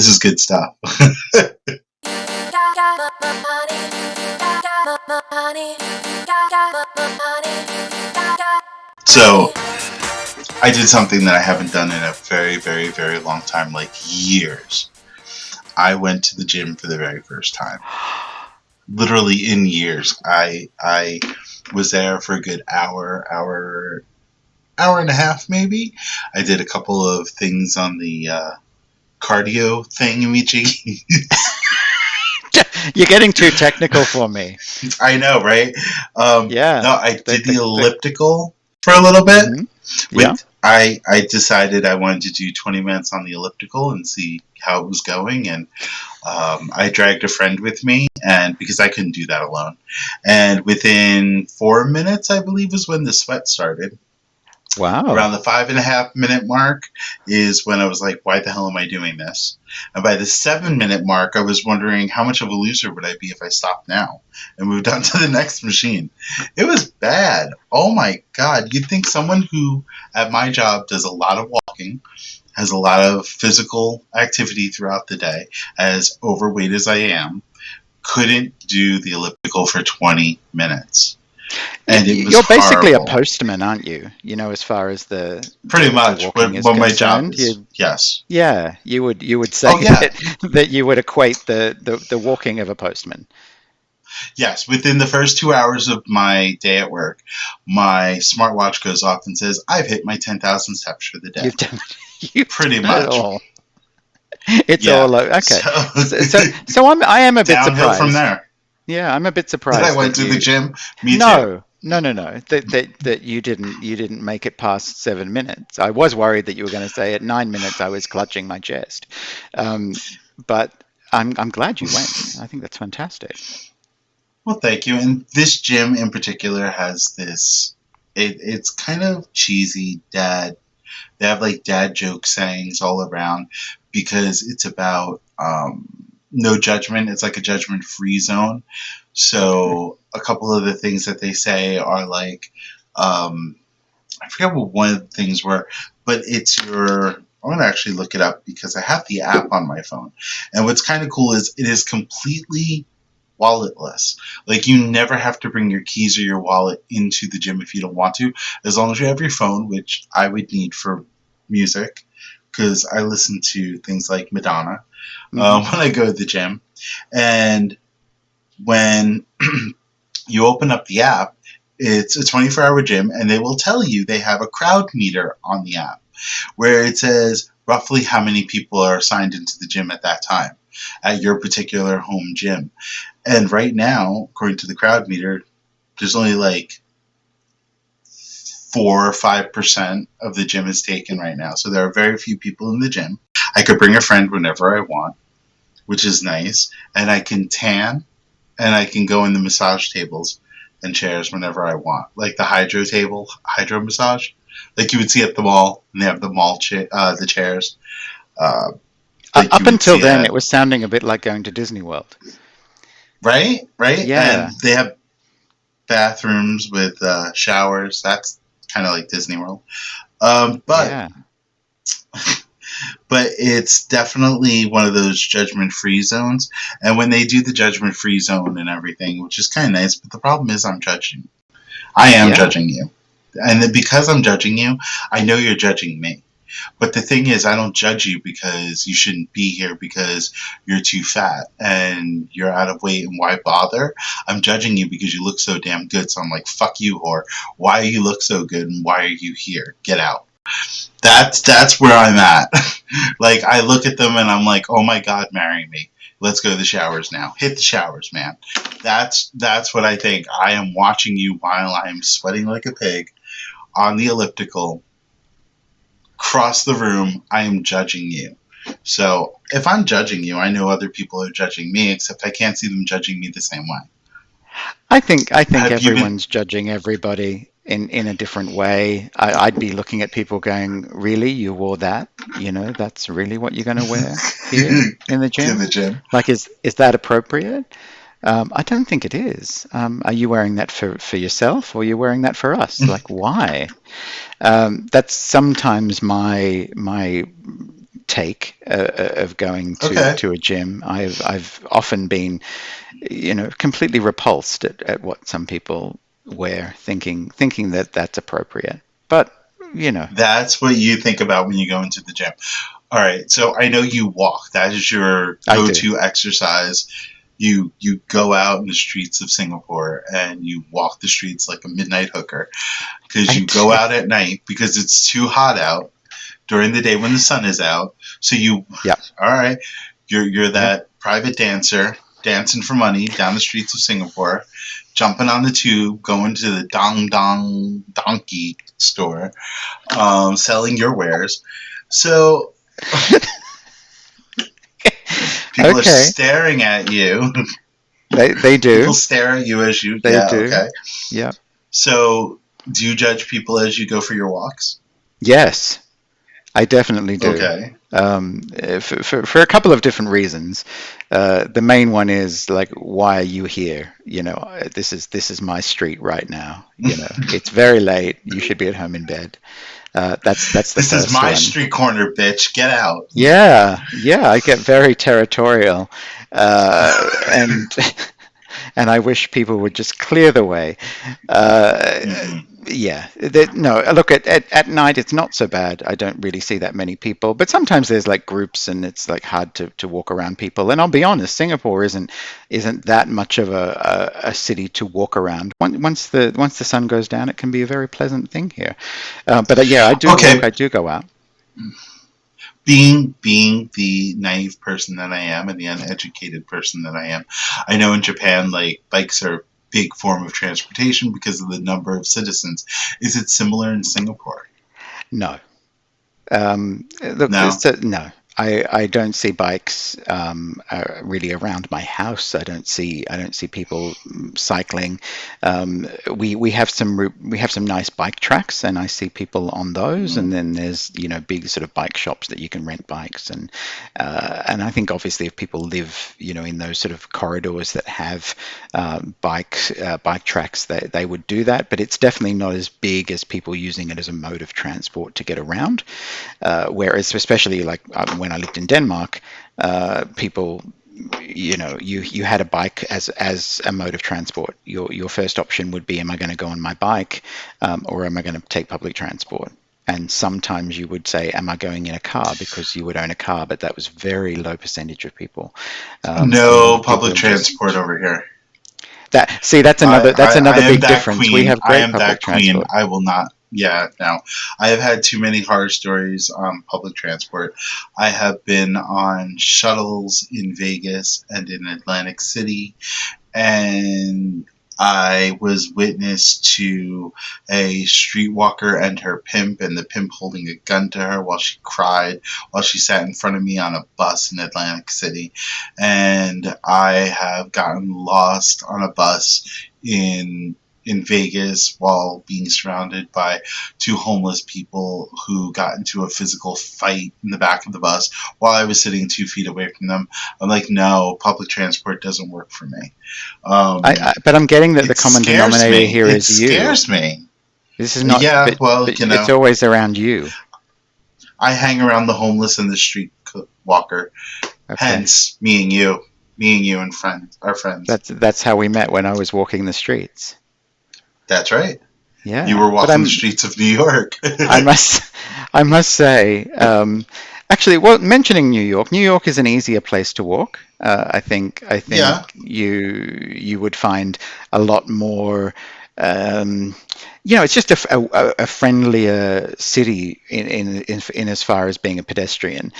This is good stuff. So I did something that I haven't done in a very, very, very long time, like years. I went to the gym for the very first time. Literally in years. I was there for a good hour and a half maybe. I did a couple of things on the cardio thingamajig. You're getting too technical for me. I know, right? Yeah. No, I did the elliptical for a little bit. Mm-hmm. Yeah. I decided I wanted to do 20 minutes on the elliptical and see how it was going, and I dragged a friend with me, and because I couldn't do that alone. And within 4 minutes, I believe, is when the sweat started. Wow. Around the 5.5 minute mark is when I was like, why the hell am I doing this? And by the 7 minute mark, I was wondering how much of a loser would I be if I stopped now and moved on to the next machine. It was bad. Oh my God. You'd think someone who at my job does a lot of walking, has a lot of physical activity throughout the day, as overweight as I am, couldn't do the elliptical for 20 minutes. And it was You're basically horrible. a postman, aren't you? You know, as far as the pretty much the walking what my concerned, job is. Yes. Yeah, you would say that you would equate the walking of a postman. Yes, within the first 2 hours of my day at work, my smartwatch goes off and says, I've hit my 10,000 steps for the day. You've pretty done much. It all. It's all okay. So I am a bit downhill surprised from there. Yeah, I'm a bit surprised. That I went to the gym. Me too. No. That you didn't make it past 7 minutes. I was worried that you were going to say at 9 minutes I was clutching my chest, but I'm glad you went. I think that's fantastic. Well, thank you. And this gym in particular has this. It's kind of cheesy dad. They have like dad joke sayings all around because it's about no judgment. It's like a judgment-free zone. So a couple of the things that they say are like, I forget what one of the things were, but it's your. I'm going to actually look it up because I have the app on my phone. And what's kind of cool is it is completely walletless. Like you never have to bring your keys or your wallet into the gym if you don't want to, as long as you have your phone, which I would need for music because I listen to things like Madonna when I go to the gym. And when you open up the app, it's a 24-hour gym, and they will tell you they have a crowd meter on the app where it says roughly how many people are assigned into the gym at that time at your particular home gym. And right now, according to the crowd meter, there's only like 4 or 5% of the gym is taken right now. So there are very few people in the gym. I could bring a friend whenever I want, which is nice. And I can tan, and I can go in the massage tables and chairs whenever I want. Like the hydro massage, like you would see at the mall, and they have the mall the chairs. Up until then, it was sounding a bit like going to Disney World. Right? Yeah. And they have bathrooms with showers. That's kind of like Disney World. But it's definitely one of those judgment-free zones. And when they do the judgment-free zone and everything, which is kind of nice, but the problem is I'm judging. I am judging you. And then because I'm judging you, I know you're judging me. But the thing is, I don't judge you because you shouldn't be here because you're too fat and you're out of weight and why bother? I'm judging you because you look so damn good. So I'm like, fuck you, whore. Why do you look so good and why are you here? Get out. That's where I'm at. Like, I look at them and I'm like, oh my God, marry me. Let's go to the showers now. Hit the showers, man. That's what I think. I am watching you while I'm sweating like a pig on the elliptical. Across the room, I am judging you. So if I'm judging you, I know other people are judging me, except I can't see them judging me the same way. I think everyone's judging everybody in a different way. I'd be looking at people going, really? You wore that? You know, that's really what you're going to wear here in the gym? In the gym. Like, is that appropriate? I don't think it is. Are you wearing that for yourself, or are you wearing that for us? Like, why? That's sometimes my take of going Okay. to a gym. I've often been, completely repulsed at what some people wear, thinking that that's appropriate. But you know, That's what you think about when you go into the gym. All right. So I know you walk. That is your I do, go-to exercise. You go out in the streets of Singapore and you walk the streets like a midnight hooker because I you go do. out at night because it's too hot out during the day when the sun is out. So you, Yeah, all right, you're yeah. that private dancer dancing for money down the streets of Singapore, jumping on the tube, going to the Dong Dong Donkey store, selling your wares. So people are Okay, staring at you. they People do, stare at you as you. they Yeah, do. okay. Yeah. So do you judge people as you go for your walks? Yes, I definitely do. Okay. For a couple of different reasons. The main one is like, why are you here? This is my street right now. It's very late. You should be at home in bed. That's the This is first my one. street corner, bitch. Get out. Yeah, yeah, I get very territorial, and and I wish people would just clear the way. Uh, Mm-hmm. yeah, no, look, at night it's not so bad. I don't really see that many people, but sometimes there's like groups and it's like hard to walk around people. And I'll be honest, Singapore isn't that much of a city to walk around. Once the sun goes down, it can be a very pleasant thing here. But yeah, I do walk. Okay. I do go out. Being the naive person that I am and the uneducated person that I am, I know in Japan like bikes are a big form of transportation because of the number of citizens. Is it similar in Singapore? No. Look, No. no, I don't see bikes really around my house. I don't see people cycling. We have some nice bike tracks, and I see people on those. And Mm. then there's big sort of bike shops that you can rent bikes, and I think obviously if people live in those sort of corridors that have bike tracks, they would do that. But it's definitely not as big as people using it as a mode of transport to get around. Whereas, especially like when I lived in Denmark, people, you had a bike as a mode of transport. Your first option would be, am I going to go on my bike, or am I going to take public transport? And sometimes you would say, am I going in a car, because you would own a car, but that was very low percentage of people. A lot No of people public are just transport over here. that. See, that's I, another that's I, I another am big that difference. We queen. have I great am public that queen. transport. I will not. Yeah, no. I have had too many horror stories on public transport. I have been on shuttles in Vegas and in Atlantic City, and I was witness to a streetwalker and her pimp, and the pimp holding a gun to her while she cried, while she sat in front of me on a bus in Atlantic City. And I have gotten lost on a bus in Vegas while being surrounded by two homeless people who got into a physical fight in the back of the bus while I was sitting 2 feet away from them. I'm like, no, public transport doesn't work for me. Um, But I'm getting that the it common scares denominator me. here It is you. scares me. This is not, Yeah, well, but it's always around you. I hang around the homeless and the street walker. Okay. Hence, me and you and friends, our friends. That's how we met when I was walking the streets. That's right. You Yeah. were But walking the streets of New York. I must, I must say, actually, well, mentioning New York is an easier place to walk. I think Yeah. you would find a lot more. Um, it's just a friendlier city in as far as being a pedestrian.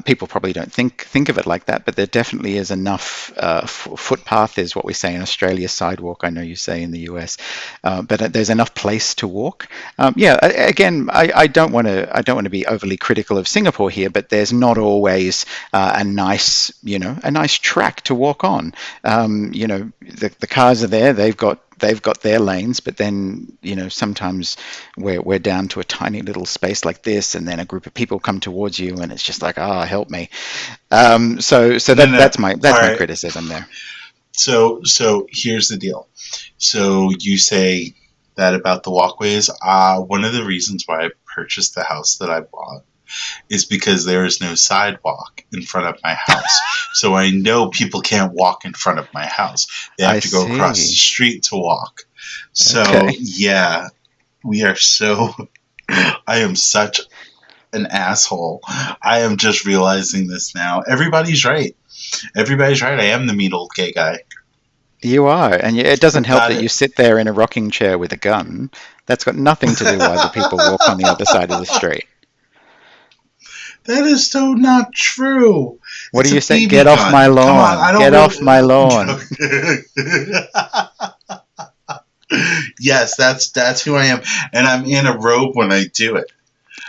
People probably don't think of it like that, but there definitely is enough footpath, is what we say in Australia, sidewalk. I know you say in the US, but there's enough place to walk. Yeah, again, I don't want to be overly critical of Singapore here, but there's not always a nice track to walk on. The cars are there; they've got their lanes, but then sometimes we're down to a tiny little space like this, and then a group of people come towards you, and it's just like, ah, help me. So No, that no. that's my All that's my right. criticism there. So here's the deal. So you say that about the walkways. One of the reasons why I purchased the house that I bought is because there is no sidewalk in front of my house. So I know people can't walk in front of my house. They have I to go across the see. street to walk. So Okay. yeah, we are so. I am such an asshole. I am just realizing this now. Everybody's right. Everybody's right. I am the mean old gay guy. You are, and it doesn't help Got that you it. sit there in a rocking chair with a gun. That's got nothing to do with why the people walk on the other side of the street. That is so not true. What do It's a you say? BB Get off my gun. Come on, lawn. I don't Get really. off my lawn. Yes, that's who I am, and I'm in a robe when I do it.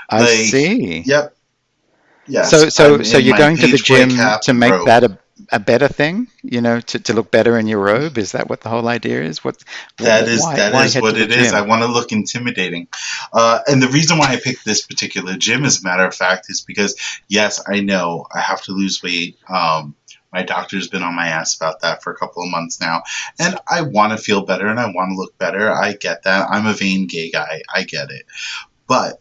I Like, see. yep, yes, So I'm so in you're my going to the page boy gym cap to and make robe. that a better thing, to look better in your robe? Is that what the whole idea is? That Why is head to what the it is. I gym? want to look intimidating, and the reason why I picked this particular gym, as a matter of fact, is because yes, I know I have to lose weight. My doctor's been on my ass about that for a couple of months now, and I want to feel better and I want to look better. I get that. I'm a vain gay guy. I get it, but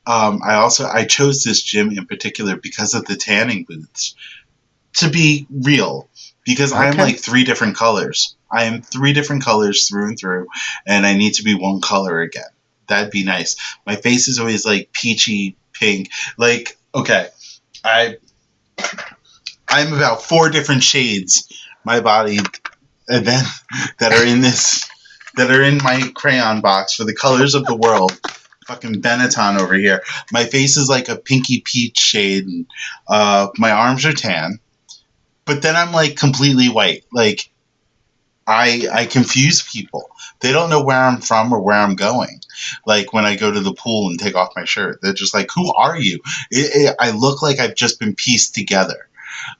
I chose this gym in particular because of the tanning booths. To be real, because I am Okay. like three different colors. I am three different colors through and through, and I need to be one color again. That'd be nice. My face is always like peachy pink. Like, okay, I I'm about four different shades. My body, and then that are in this that are in my crayon box for the colors of the world. Fucking Benetton over here. My face is like a pinky peach shade, and my arms are tan. But then I'm like completely white. Like I confuse people. They don't know where I'm from or where I'm going. Like when I go to the pool and take off my shirt, they're just like, "Who are you?" I look like I've just been pieced together.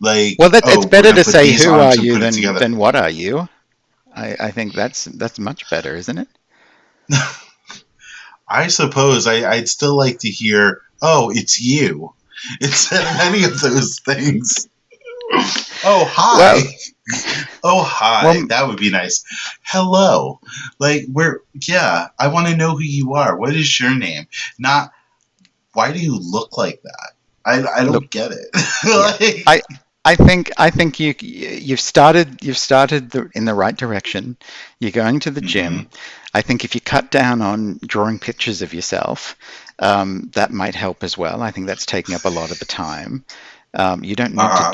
Like, Well, it's oh, we're better gonna to put say these who are arms and you put it together. than what are you. I think that's much better, isn't it? I suppose I'd still like to hear, "Oh, it's you," instead of any of those things. Oh, hi. Well, Oh, hi. well, That would be nice. Hello. Like, yeah, I want to know who you are. What is your name? Not, why do you look like that? I look, don't get it. yeah. Like, I think you've started in the right direction. You're going to the hmm gym. I think if you cut down on drawing pictures of yourself, that might help as well. I think that's taking up a lot of the time. uh, You don't need to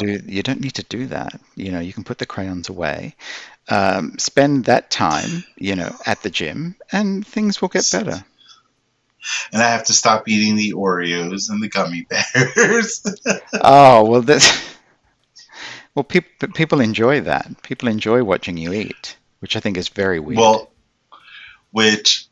do that. You can put the crayons away. Spend that time, at the gym, and things will get better. and I have to stop eating the Oreos and the gummy bears. Oh, well, well, people enjoy that. People enjoy watching you eat, which I think is very weird. Well, which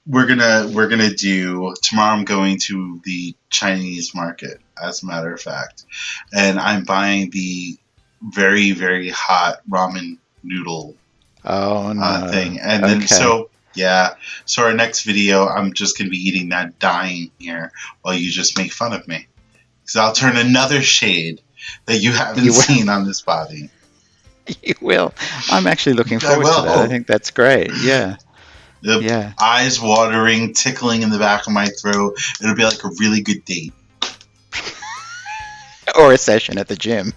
we're gonna do tomorrow. I'm going to the Chinese market, as a matter of fact, and I'm buying the very very hot ramen noodle Oh no. thing, and then Okay. yeah. So our next video, I'm just gonna be eating that, dying here, while you just make fun of me, because I'll turn another shade that you haven't You will. seen on this body. You will. I'm actually looking I forward to that. I will. think that's great. Yeah. The Yeah. eyes watering, tickling in the back of my throat. It'll be like a really good date. Or a session at the gym.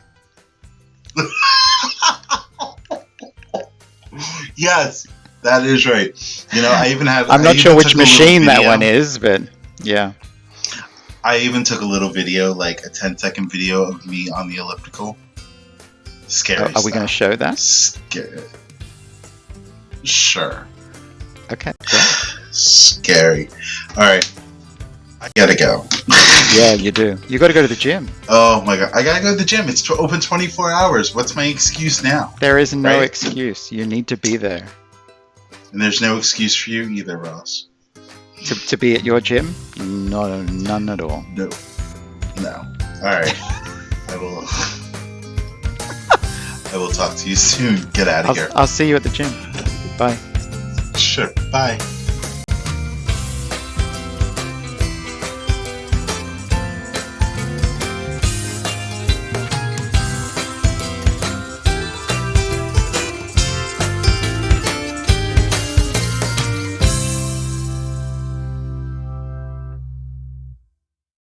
Yes, that is right. I even had I'm I not sure even which took a little machine that one video. is, but yeah. I even took a little video, like a 10-second video of me on the elliptical. Scary Are we going to stuff. show that? Scary. Sure. Okay, great. Scary. All right, I gotta go. Yeah, you do. You got to go to the gym. Oh my god, I gotta go to the gym. It's open 24 hours. What's my excuse now? There is no Right? excuse. You need to be there. And there's no excuse for you either, Ross. To be at your gym? No, none at all. No. No. All right. I will. I will talk to you soon. Get out of I'll, here. I'll see you at the gym. Bye. Sure. Bye.